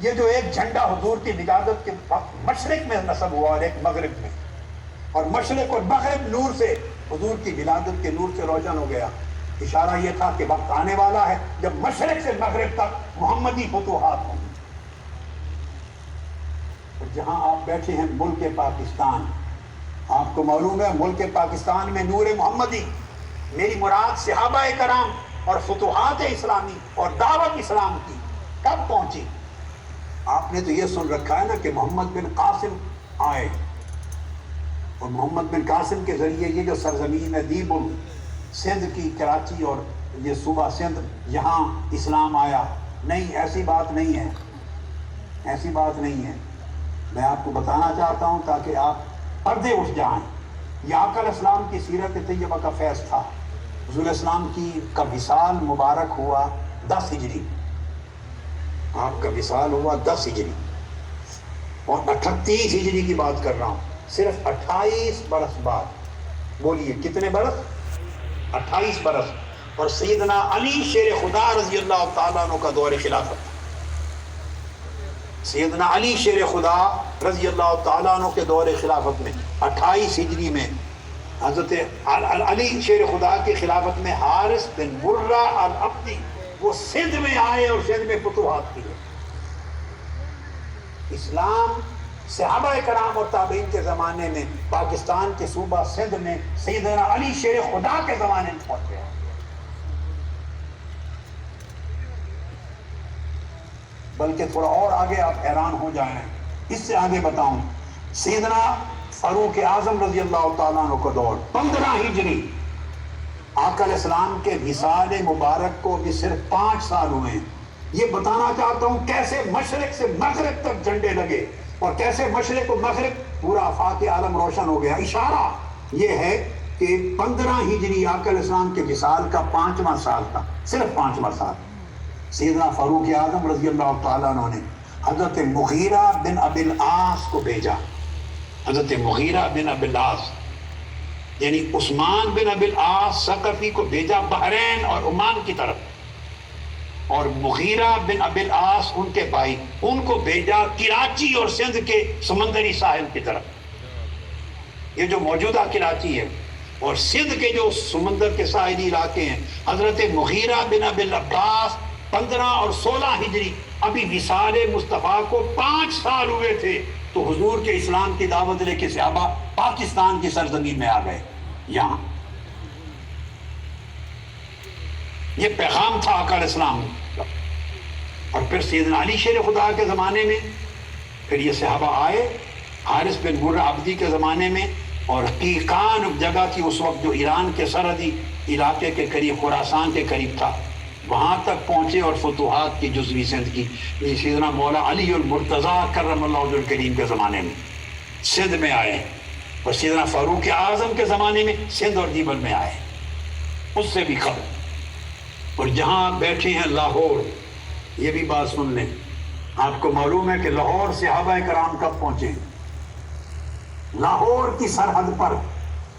یہ جو ایک جھنڈا حضور کی ولادت کے وقت مشرق میں نصب ہوا اور ایک مغرب میں، اور مشرق اور مغرب نور سے، حضور کی ولادت کے نور سے روشن ہو گیا، اشارہ یہ تھا کہ وقت آنے والا ہے جب مشرق سے مغرب تک محمدی فتوحات ہوں گی۔ اور جہاں آپ بیٹھے ہیں ملک پاکستان، آپ کو معلوم ہے ملک پاکستان میں نور محمدی، میری مراد صحابہ کرام اور فتوحات اسلامی اور دعوت اسلام کی کب پہنچی؟ آپ نے تو یہ سن رکھا ہے نا کہ محمد بن قاسم آئے، اور محمد بن قاسم کے ذریعے یہ جو سرزمین ہے دیب سندھ کی، کراچی اور یہ صوبہ سندھ، یہاں اسلام آیا۔ نہیں، ایسی بات نہیں ہے، ایسی بات نہیں ہے۔ میں آپ کو بتانا چاہتا ہوں تاکہ آپ پردے اٹھ جائیں۔ یہ آقا علیہ السلام کی سیرت طیبہ کا فیض تھا۔ حضور اسلام کا وصال مبارک ہوا 10 ہجری، آپ کا وصال ہوا 10 ہجری، اور 38 ہجری کی بات کر رہا ہوں، صرف 28 برس بعد۔ بولیے کتنے برس؟ 28 برس۔ اور سیدنا علی شیر خدا رضی اللہ تعالیٰ عنہ کا دور خلافت، سیدنا علی شیر خدا رضی اللہ تعالیٰ عنہ کے دور خلافت میں 28 ہجری میں حضرت علی شیر خدا کی خلافت میں حارث بن مرہ العبدی وہ سندھ میں آئے اور سندھ میں فتوحات کیے۔ اسلام صحابہ کرام اور تابعین کے زمانے میں پاکستان کے صوبہ سندھ میں سیدنا علی شیر خدا کے زمانے میں پہنچ گیا۔ بلکہ تھوڑا اور آگے آپ حیران ہو جائیں، اس سے آگے بتاؤں، سیدنا فاروق اعظم رضی اللہ تعالیٰ عنہ کا دور 15 ہجری، آقا علیہ السلام کے وصال مبارک کو بھی صرف 5 سال ہوئے ہیں۔ یہ بتانا چاہتا ہوں کیسے مشرق سے مغرب تک جھنڈے لگے، اور کیسے مشرق و مغرب پورا آفاق عالم روشن ہو گیا۔ اشارہ یہ ہے کہ 15 ہجری آقا علیہ السلام کے وصال کا 5واں سال تھا، صرف 5واں سال۔ سیدنا فاروق اعظم رضی اللہ تعالیٰ عنہ نے حضرت مغیرہ بن ابی العاص کو بھیجا، حضرت مغیرہ بن ابی العاص یعنی عثمان بن ابی العاص ثقفی کو بھیجا بحرین اور عمان کی طرف، اور مغیرہ بن ابی العاص ان کے بھائی ان کو بھیجا کراچی اور سندھ کے سمندری ساحل کی طرف۔ یہ جو موجودہ کراچی ہے اور سندھ کے جو سمندر کے ساحلی علاقے ہیں، حضرت مغیرہ بن ابی العاص 15 اور 16 ہجری، ابھی وصال مصطفیٰ کو 5 سال ہوئے تھے تو حضور کے اسلام کی دعوت لے کے صحابہ پاکستان کی سرزمین میں آ گئے۔ یہاں یہ پیغام تھا آقا علیہ السلام کا۔ اور پھر سیدنا علی شیر خدا کے زمانے میں پھر یہ صحابہ آئے، حارث بن مرہ عبدی کے زمانے میں، اور قیقان جگہ کی اس وقت جو ایران کے سرحدی علاقے کے قریب، خراسان کے قریب تھا، وہاں تک پہنچے اور فتوحات کی جزوی سندھ کی۔ سیدنا مولا علی المرتضیٰ کرم اللہ وجہہ الکریم کے زمانے میں سندھ میں آئے، اور سیدنا فاروق اعظم کے زمانے میں سندھ اور دیبل میں آئے، اس سے بھی قبل۔ اور جہاں بیٹھے ہیں لاہور، یہ بھی بات سن لیں، آپ کو معلوم ہے کہ لاہور صحابہ کرام کب پہنچے؟ لاہور کی سرحد پر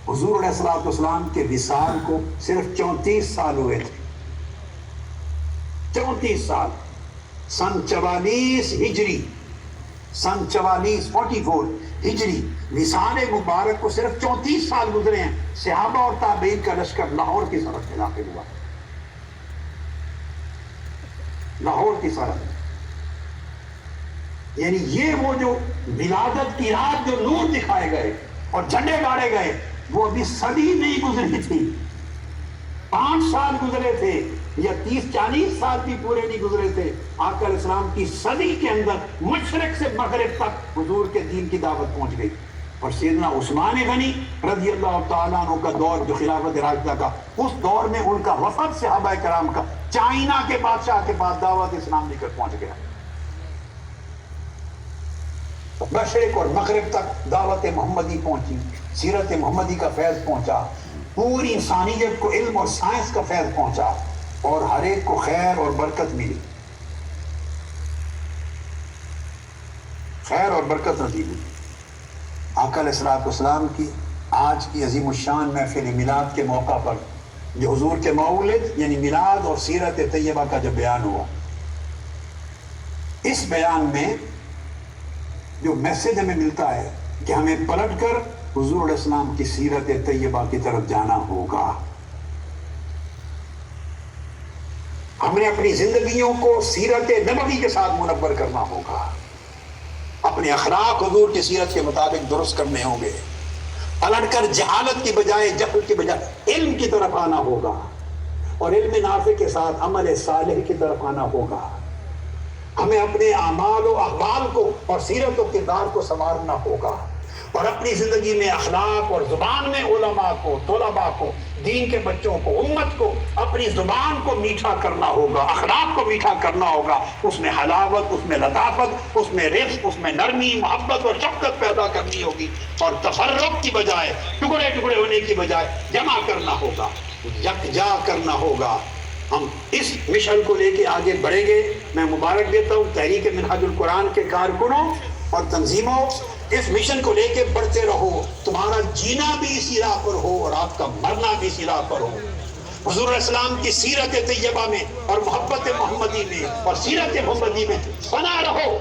حضور علیہ السلام کے وصال کو صرف 34 سال ہوئے تھے، 34 سال۔ سن 44 ہجری، سن 44 ہجری وصال مبارک کو صرف 34 سال گزرے ہیں۔ صحابہ اور تابعین کا لشکر لاہور کی سرحد میں داخل ہوا، لاہور کی سرحد۔ یعنی یہ وہ جو ولادت کی رات جو نور دکھائے گئے اور جھنڈے گاڑے گئے، وہ ابھی صدی نہیں گزری تھی، 5 سال گزرے تھے، یا 30-40 سال بھی پورے نہیں گزرے تھے۔ آقا علیہ السلام کی صدی کے اندر مشرق سے مغرب تک حضور کے دین کی دعوت پہنچ گئی۔ اور سیدنا عثمان غنی رضی اللہ تعالیٰ عنہ کا دور جو خلافت راشدہ کا، اس دور میں ان کا وفد صحابہ کرام کا چائنا کے بادشاہ کے پاس دعوت اسلام لے کر پہنچ گیا۔ مشرق اور مغرب تک دعوت محمدی پہنچی، سیرت محمدی کا فیض پہنچا، پوری انسانیت کو علم اور سائنس کا فیض پہنچا، اور ہر ایک کو خیر اور برکت ملی، خیر اور برکت نصیب ہوئی۔ آقا علیہ السلام کی آج کی عظیم الشان محفل میلاد کے موقع پر جو حضور کے مولد یعنی میلاد اور سیرت طیبہ کا جو بیان ہوا، اس بیان میں جو میسج ہمیں ملتا ہے کہ ہمیں پلٹ کر حضور علیہ السلام کی سیرت طیبہ کی طرف جانا ہوگا. ہم نے اپنی زندگیوں کو سیرت نبوی کے ساتھ منور کرنا ہوگا. اپنے اخلاق حضور کی سیرت کے مطابق درست کرنے ہوں گے. پلٹ کر جہالت کی بجائے جہل کی بجائے علم کی طرف آنا ہوگا، اور علم نافع کے ساتھ عمل صالح کی طرف آنا ہوگا. ہمیں اپنے اعمال و احوال کو اور سیرت و کردار کو سنوارنا ہوگا، اور اپنی زندگی میں اخلاق اور زبان میں علماء کو، طلباء کو، دین کے بچوں کو، امت کو اپنی زبان کو میٹھا کرنا ہوگا، اخلاق کو میٹھا کرنا ہوگا. اس میں حلاوت، اس میں لطافت، اس میں رفق، اس میں نرمی، محبت اور شفقت پیدا کرنی ہوگی، اور تفرق کی بجائے، ٹکڑے ٹکڑے ہونے کی بجائے جمع کرنا ہوگا، یکجا کرنا ہوگا. ہم اس مشن کو لے کے آگے بڑھیں گے. میں مبارک دیتا ہوں تحریک منہاج القرآن کے کارکنوں اور تنظیموں. اس مشن کو لے کے بڑھتے رہو. تمہارا جینا بھی اسی راہ پر ہو اور آپ کا مرنا بھی اسی راہ پر ہو. حضور علیہ السلام کی سیرت طیبہ میں اور محبت محمدی میں اور سیرت محمدی میں بنا رہو.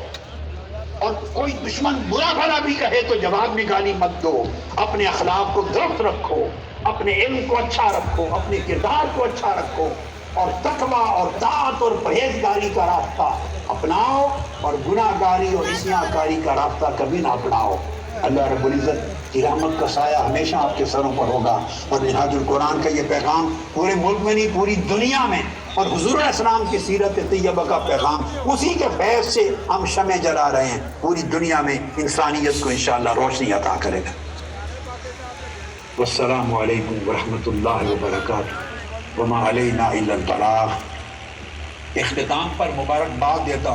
اور کوئی دشمن برا بھلا بھی کہے تو جواب میں گالی مت دو. اپنے اخلاق کو درست رکھو، اپنے علم کو اچھا رکھو، اپنے کردار کو اچھا رکھو، اور تقوی اور طاعت اور پرہیزگاری کا راستہ اپناؤ، اور گناہ گاری اور عصیاں کاری کا راستہ کبھی نہ اپناؤ. اللہ رب العزت کی رحمت کا سایہ ہمیشہ آپ کے سروں پر ہوگا. اور منہاج القرآن کا یہ پیغام پورے ملک میں نہیں، پوری دنیا میں، اور حضور علیہ السلام کی سیرت طیبہ کا پیغام، اسی کے فیض سے ہم شمع جلا رہے ہیں. پوری دنیا میں انسانیت کو انشاءاللہ روشنی عطا کرے گا. والسلام علیکم ورحمۃ اللہ وبرکاتہ. وما علینا الا البلاغ. اختتام پر مبارکباد دیتا ہوں